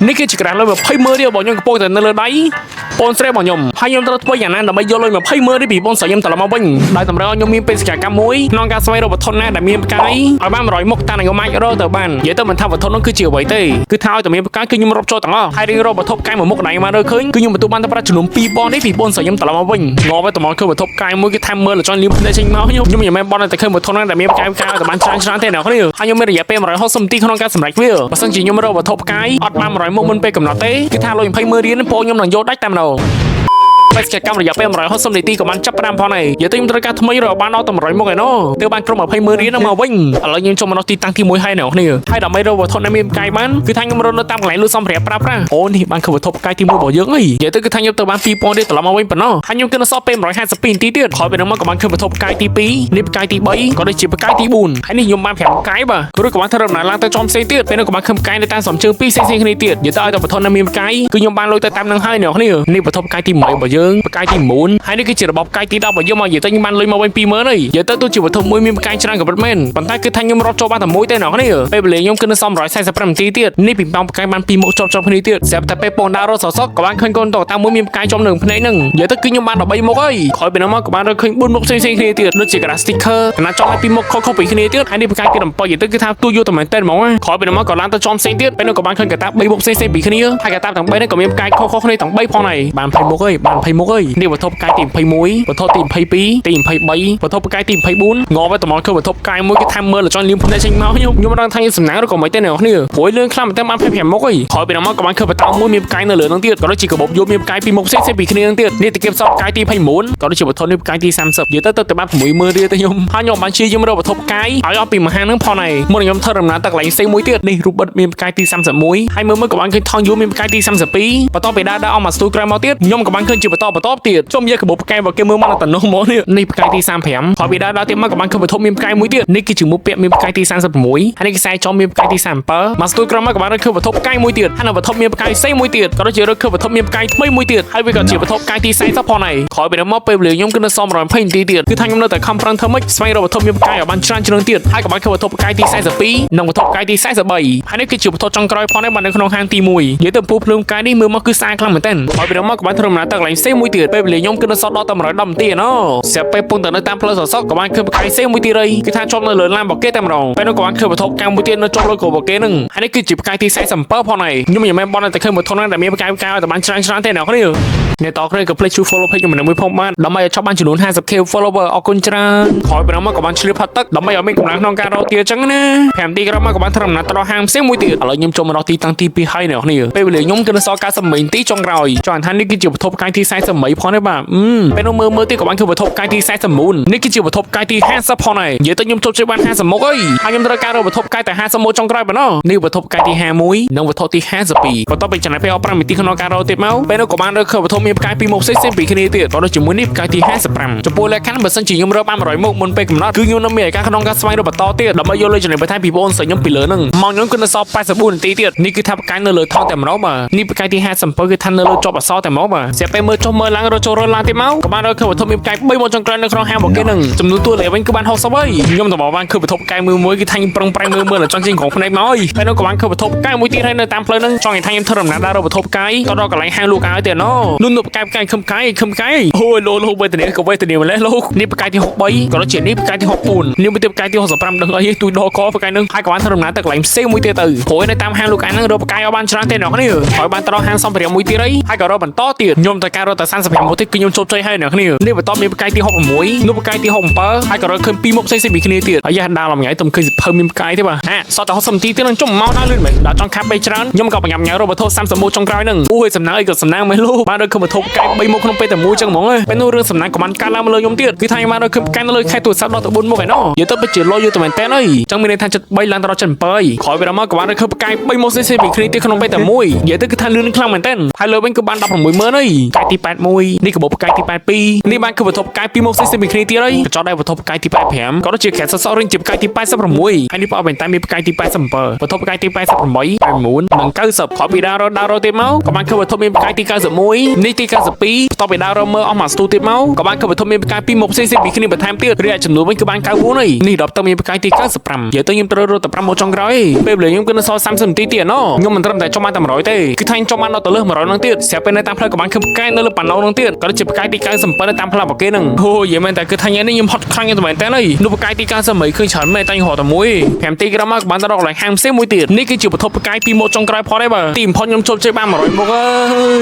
នេះគឺជាក្រាស់លុយ20,000រៀលរបស់ខ្ញុំកំពុងតែនៅលើដៃបងស្រីរបស់ខ្ញុំហើយខ្ញុំត្រូវធ្វើយ៉ាងណាដើម្បីយកលុយ20,000នេះពីបងស្រីខ្ញុំត្រឡប់មកវិញដោយតម្រូវឲ្យខ្ញុំមានបេសកកម្មមួយក្នុងការស្វែងរកវត្ថុណាដែលមានផ្កាយឲ្យបាន100មុខតាខ្ញុំអាចរកទៅបាននិយាយទៅមិនថាវត្ថុនោះគឺជាអ្វីទេគឺថាឲ្យតែមានផ្កាយគឺខ្ញុំរកចូលទាំងអស់ហើយរៀងរកវត្ថុផ្កាយមួយមុខដែលខ្ញុំបានរើឃើញគឺខ្ញុំទទួលបានតែប្រាក់ចំនួន2,000នេះពីបងស្រីខ្ញុំត្រឡប់មកវិញងល់ទៅមកគឺវត្ថុផ្កាយមួយគឺថាមើលលចន់លៀមភ្នែកចេញមកខ្ញុំមិនមែនបន់តែឃើញវត្ថុណាដែលមានផ្កាយតែបានច្រើនទេអ្នកគ្នាហើយខ្ញុំមានរយៈពេល160នាទីក្នុងការសម្រេចវាបើសិនជាខ្ញុំរកវត្ថុផ្កាយអត់បាន100មុខមុនពេលកំណត់ទេគឺថាលុយ20,000រៀលបងខ្ញុំនឹងយកដាច់តែម្ដងបេសកកម្មរយៈពេល160នាទីក៏បានចាប់ផ្ដើមផងហើយនិយាយទៅខ្ញុំត្រូវការថ្មីរកបានដល់តែ100មុខឯណោះទើបបានក្រុម20,000រៀលមកវិញឥឡូវខ្ញុំចូលមកដល់ទីតាំងទី1ហើយអ្នកគ្នាហើយដើម្បីរកវត្ថុដែលមានផ្កាយបានគឺថាខ្ញុំរកនៅតាមកន្លែងលក់សម្ភារៈប្រើប្រាស់អូនេះបានគឺវត្ថុផ្កាយទី1របស់យើងហើយនិយាយទៅគឺថាខ្ញុំទៅបាន2,000រៀលត្រឡប់មកវិញប៉ុណ្ណោះហើយខ្ញុំគិតនៅសល់ពេល152នាទីទៀតក្រោយពីនោះមកក៏បានគឺវត្ថុផ្កាយទី2នេះផ្កាយទី3ក៏ដូចជាផ្កាយទី4ហើយនេះខ្ញុំបាន5ផ្កាយបាទឬក៏បានធ្វើដំណើរឡើងទៅចំផ្សេងទៀតពេលនោះក៏បានឃើញផ្កាយនៅតាមសំជើង2ផ្សេងៗគ្នាទៀតនិយាយទៅឲ្យតែវត្ថុដែលមានផ្កាយគឺខ្ញុំបានលុយទៅតាមនឹងហើយអ្នកគ្នានេះវត្ថុផ្កាយទី1របស់យើងផ្កាយទី4ហើយនេះគឺជារបបផ្កាយទី10របស់យើងមកនិយាយទៅខ្ញុំបានលុយមកវិញ20,000ហើយនិយាយទៅទោះជាវត្ថុមួយមានផ្កាយច្រើនក៏ពិតមែនប៉ុន្តែគឺថាខ្ញុំរត់ចូលបានតែមួយទេអ្នកគ្នាពេលវេលាខ្ញុំគឺនៅសម145នាទីទៀតនេះពីប៉ោងផ្កាយបាន2មុខជាប់គ្នាទៀតស្រាប់តែពេលពងដើររត់សសក់ក៏បានឃើញកូនតតាមមួយមានផ្កាយចំនៅភ្នែកហ្នឹងនិយាយទៅគឺខ្ញុំបាន13មុខហើយក្រោយពីនោះមកក៏បានរកឃើញ4មុខផ្សេងៗគ្នាទៀតដូចជា Grass Sticker កណាចំឲ្យ2មុខខុសៗពីគ្នាទៀតហើយនេះផ្កាយទី7និយាយទៅគឺថាទូយកតែមែនតើហ្មងក្រោយពីនោះមកក៏ឡើងទៅចំផ្សេងទៀតពេលនោះក៏បានឃើញកតា3មុខផ្សេងៗពីគ្នាហើយកតាទាំង3នេះក៏មានផ្កាយខុសៗគ្នាទាំង3ផងហើយបាន20មុខហើយបាន20មុខហើយនេះវត្ថុផ្កាយទី21វត្ថុទី22ទី23វត្ថុផ្កាយទី24ងល់ទៅតំងគឺវត្ថុផ្កាយមួយគេថាមើលលចន់លៀមភ្នែកចេញមកខ្ញុំមិនដឹងថាសំណាងឬក៏មិនទេអ្នកគ្នាព្រោះលឿនខ្លាំងមែនតើបាន25មុខហើយក្រោយពីនោះមកក៏បានឃើញបតោមួយមានផ្កាយនៅលើនឹងទៀតក៏ដូចជាកាបូបយកមានផ្កាយពីមុខផ្សេងៗពីគ្នានឹងទៀតនេះទៅគេផ្សព្វផ្កាយទី29ក៏ដូចជាវត្ថុនេះផ្កាយទី30និយាយទៅបាន60000រៀលទៅខ្ញុំហើយខ្ញុំបានជាខ្ញុំរកវត្ថុផ្កាយឲ្យអស់ពីមហានឹងផងហើយមុនខ្ញុំធ្វើដំណើរទៅកន្លែងផ្សេងមួយទៀតនេះរូបបិទមានផ្កាយទី31ហើយមើលក៏បានឃើញថងយូមានផ្កាយទី32បន្តពីដើរអស់មកស្ទូក្រោយមកទៀតខ្ញុំក៏បានឃើញជាបន្តទៀតជុំយកកាបូបផ្កាយរបស់គេមើលមកទៅនោះមកនេះផ្កាយទី35ហើយពីដើរទៀតមកក៏បានឃើញវត្ថុមានផ្កាយមួយទៀតនេះគឺជាមុខពាក់មានផ្កាយទី36ហើយនេះខ្សែចំមានផ្កាយទី37មកស្ទូក្រោយមកក៏បានឃើញវត្ថុផ្កាយមួយទៀតហើយនៅវត្ថុមានផ្កាយផ្សេងមួយទៀតក៏ដូចជារកឃើញវត្ថុមានផ្កាយថ្មីមួយទៀតហើយវាក៏ជាវត្ថុផ្កាយទី40ផងហើយក្រោយពីនោះមកពេលវេលាខ្ញុំគឺនៅសម120នាទីទៀតគឺថាខ្ញុំនៅតែខំប្រឹងធ្វើម៉េចស្វែងរកវត្ថុមានផ្កាយឲ្យបានច្រើនជាងទៀតហើយក៏បានឃើញវត្ថុផ្កាយទី42និងវត្ថុផ្កាយទី43ហើយនេះគឺជាវត្ថុចុងក្រោយផងដែរបាននៅក្នុងហាងទី1និយាយទៅពូភ្លើងផ្កាយនេះមើលមកគឺស្អាតខ្លាំងមែនទែនក្រោយពីនោះមកក៏បានធ្វើដំណើរទៅកន្លែងផ្សេងមួយទៀតពេលវេលាខ្ញុំគឺនៅសល់ដល់តែ110នាទីណូស្រាប់ពេលពងទៅនៅតាមផ្លូវសសក់ក៏បានឃើញផ្កាយផ្សេងមួយទៀតហើយគឺថាជាប់នៅលើឡានរបស់គេតែម្ដងពេលនោះក៏បានឃើញវត្ថុកម្មមួយទៀតនៅជាប់លើករបស់គេនឹងហើយនេះគឺជាផ្កាយទី47ផងហើយខ្ញុំមិនមែនបន់តែឃើញវត្ថុហ្នឹងដែលមានផ្កាយឲ្យតែបានច្រើនទេអ្នកគ្នាអ្នកតគ្នាក៏ please to follow page ខ្ញុំមួយផងបានដើម្បីឲ្យចាប់បានចំនួន 50k follower អរគុណច្រើនក្រោយពីនោះមកក៏បានឆ្លៀតផាត់ទឹកដើម្បីឲ្យមានកម្លាំងក្នុងការរកទៀតអញ្ចឹងណា5នាទីក្រោយមកក៏បានធ្វើដំណើរទៅដល់ហាងផ្សេងមួយទៀតឥឡូវខ្ញុំចូលមកដល់ទីតាំងទី2ហើយអ្នកគ្នាពេលវេលាខ្ញុំគឺនៅសល់90នាទីចុងក្រោយចង់ថានេះគឺជាវត្ថុផ្កាយទី48ផងទេបាទពេលនោះមើលទៀតក៏បានគឺវត្ថុផ្កាយទី49នេះគឺជាវត្ថុផ្កាយទី50ផងហើយនិយាយទៅខ្ញុំជប់ជិះបាន50មុខហើយខ្ញុំត្រូវការរកវត្ថុផ្កាយតែ50មុខចុងក្រោយប៉ុណ្ណោះនេះវត្ថុផ្កាយទី51និងវត្ថុទី52បន្ទាប់ពីចំណាយពេលអស់5នាទីក្នុងការរកទៀតមកពេលនោះក៏បានរកឃើញវត្ថុមានផ្កាយពីមុខផ្សេងៗពីគ្នាទៀតក៏ដូចជាមួយនេះផ្កាយទី55ចំពោះលក្ខខណ្ឌបើសិនជាខ្ញុំរកបាន100មុខមុនពេលកំណត់គឺខ្ញុំនឹងមានឱកាសក្នុងការស្វែងរកបន្តទៀតដើម្បីយកលុយចំណេញបន្ថែមពីបងស្រីខ្ញុំពីលើនឹងមកខ្ញុំគឺនៅសល់84នាទីទៀតនេះគឺថាផ្កាយនៅលើថងតែម្ដងបាទនេះផ្កាយទី57គឺថានៅលើជាប់អក្សរតែម្ដងបាទស្រាប់ពេលមើលចុះមើលឡើងរកចូលរឡើងទៀតមកក៏បានរកឃើញវត្ថុមានផ្កាយ3មុខចុងក្រោយនៅក្នុងហាងរបស់គេនឹងចំនួនតួលេខវិញគឺបាន60ហើយខ្ញុំទៅបានឃើញវត្ថុផ្កាយមួយគឺថាខ្ញុំប្រឹងប្រែងមើលចង់ជិះក្រុងភ្នែកមកហើយពេលនោះក៏បានឃើញវត្ថុផ្កាយមួយទៀតហើយនៅតាមផ្លូវហ្នឹងចង់ឲ្យថាខ្ញុំធ្វើដំណើរដល់រកវត្ថុផ្កាយក៏ដល់កន្លែងហាងលក់អាវទៀតណូនោះផ្កាយខឹមផ្កាយអូយលោកវេទនាក៏វេទនាម្លេះលោកនេះផ្កាយទី63ក៏ដូចជានេះផ្កាយទី64នេះមួយទៀតផ្កាយទី65ដឹងអីទួយដកផ្កាយហ្នឹងហើយក៏បានធ្វើដំណើរទៅកន្លែងផ្សេងមួយទៀតទៅព្រោះនៅតាមហាងលក់អាវហ្នឹងរកផ្កាយឲ្យបានច្រើនទេអ្នកគ្នាហើយបានទៅដល់ហាងសម្ភារៈមួយទៀតហើយក៏រកបន្តទៀតខ្ញុំត្រូវការរកតែ35មុខទៀតគឺខ្ញុំជោគជ័យហើយអ្នកគ្នានេះបន្តមានផ្កាយទី66នោះផ្កាយទី67ហើយក៏រកឃើញ2មុខផ្សេងៗពីគ្នាទៀតហើយយ៉ាដល់មួយថ្ងៃទៅឃើញសិភៅមានផ្កាយទេបាទសតតែ60នាទីទៀតនឹងចុះមកដល់លឿនមែនដល់ចង់ខាប់បីច្រើនខ្ញុំក៏បញ្ញាប់ញ៉ៅរកវត្ថុ30មុខចុងក្រោយហ្នឹងអូយសំណាងអីក៏សំណាងមិនលោកបានរកឃើញវត្ថុផ្កាយ3មុខក្នុងពេលតែមួយចឹងហ្មងពេលនោះរឿងសំណាងក៏បានកើតឡើងមកលើខ្ញុំទៀតគឺថាខ្ញុំបានរកឃើញផ្កាយនៅលើខែទូរស័ព្ទដល់ទៅ4មុខឯណោះនិយាយទៅពិតជាលយយូរតែមែនតើអីចឹងមានន័យថាចិត្ត3ឡើងទៅដល់ចិត្ត7ក្រោយពីដល់មកក៏បានរកឃើញផ្កាយ3មុខផ្សេងៗពីគ្នាទៀតក្នុងពេលតែមួយនិយាយទៅគឺថាលឿនខ្លាំងមែនតើហើយលើវិញក៏បាន160,000ហើយផ្កាយទី 81នេះកាបូបផ្កាយទី82នេះបានគឺវត្ថុផ្កាយពីរមុខស៊ីពីគ្នាទៀតហើយចោតដែរវត្ថុផ្កាយទី85ក៏ដូចជាខែសសររៀងជាផ្កាយទី86ហើយនេះបបបែនតែមានផ្កាយទី87វត្ថុផ្កាយទី88 89និង90ខពីដៅរទៀតមកក៏បានគឺវត្ថុមានផ្កាយទី91នេះទី92បន្ទាប់ពីដៅរមើលអស់មកស្ទូទៀតមកក៏បានគឺវត្ថុមានផ្កាយពីរមុខស៊ីពីគ្នាបន្ថែមទៀតរីឯចំនួនវិញគឺបាន94ហើយនេះដល់ទៅមានផ្កាយទី95និយាយទៅខ្ញុំត្រូវរត់តែ5មកចុងក្រោយពេលវេលាខ្ញុំគឺនៅសល់30នាទីទៀតណខ្ញុំមិនត្រឹមតែចង់បានតែ100ទេគឺថាខ្ញុំចង់បានដល់ទៅលើ100នឹងទៀតស្រាប់ពេលនៅតាមផ្លូវក៏បានគឺផ្កាយនៅលើប៉ាណូនឹងទៀតក៏ដូចជាផ្កាយទី97នៅតាមផ្លូវរបស់គេនឹងអូយមែនតែគឺថានេះខ្ញុំហត់ខ្លាំងតែមែនតើហើយនោះផ្កាយទី98ឃើញច្រើនមែនតែខ្ញុំហត់តែមួយ5ទីក្រោយមកក៏បានទៅរកកន្លែងហាងផ្សេងមួយទៀតនេះគឺជាវត្ថុផ្កាយពីរមកចុងក្រោយផតទេបើទីបំផុតខ្ញុំជោគជ័យបាន100មុខអើ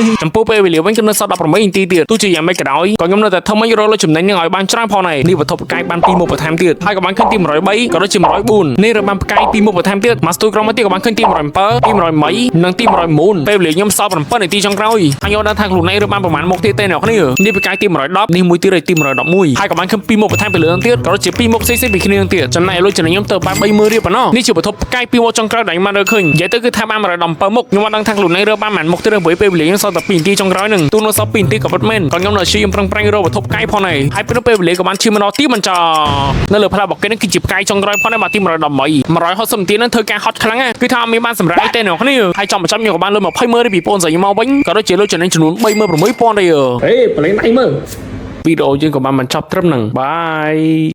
យចំពោះពេលវេលាវិញគឺនៅសល់18នាទីទៀតទោះជាយ៉ាងម៉េចក៏ដោយក៏ខ្ញុំនៅតែធ្វើមិនរកលុយចំណេញនឹងឲ្យបានច្រើនផងដែរនេះវត្ថុផ្កាយបានពីរមុខបន្ថែមទៀតហើយក៏បានឃើញទី103ក៏ដូចជា104នេះរបានផ្កាយពីរមុខបន្ថែមទៀតមកស្ទូក្រុមមកទៀតក៏បានឃើញទី107ទី101និងទី109ពេលវេលាខ្ញុំសល់7នាទីចុងក្រោយហើយខ្ញុំដឹងថាខ្លួនឯងរបានប្រហែលមុខទៀតទេអ្នកគ្នានេះផ្កាយទី110នេះមួយទៀតទី111ហើយក៏បានឃើញពីរមុខបន្ថែមពីលើនឹងទៀតក៏ដូចជាពីរមុខផ្សេងៗពីគ្នានឹងទៀតចំណែកលុយចំណេញខ្ញុំទៅបាន30000រៀលប៉ុណ្ណោះនេះជាវត្ថុផ្កាយពីរមុខចុងក្រោយដែលខ្ញុំបានរើឃើញនិយាយទៅគឺថាបាន117មុខខ្ញុំមិនដឹងថាខ្លួនឯងរើបានប៉ុន្មានមុខទៀតព្រោះពេលវេលាខ្ញុំសល់តែ2នាទីចុងក្រោយនឹងទូនៅសល់2នាទីក៏ពិតមែនក៏ខ្ញុំនៅឈាមប្រឹងប្រែងរកវត្ថុផ្កាយផងដែរហើយពេលវេលាក៏បានឈាមមកដល់ទីបញ្ចប់នៅលើផ្លូវរបស់គេនឹងគឺជាផ្កាយចុងក្រោយផងដែរមកទី118 160នាទីនឹងធ្វើការហត់ខ្លាំងគឺថាមានបានសម្រាប់ទេអ្នកគ្នាហើយចំបញ្ចប់ខ្ញុំក៏បានលុយ20000រៀលពីបងស្រីមកវិញក៏ដូចជាលុយចំណេញចំនួន36000ដែរហេប្រឡែងដៃមើលវីដេអូយើងក៏បានបញ្ចប់ត្រឹមហ្នឹងបាយ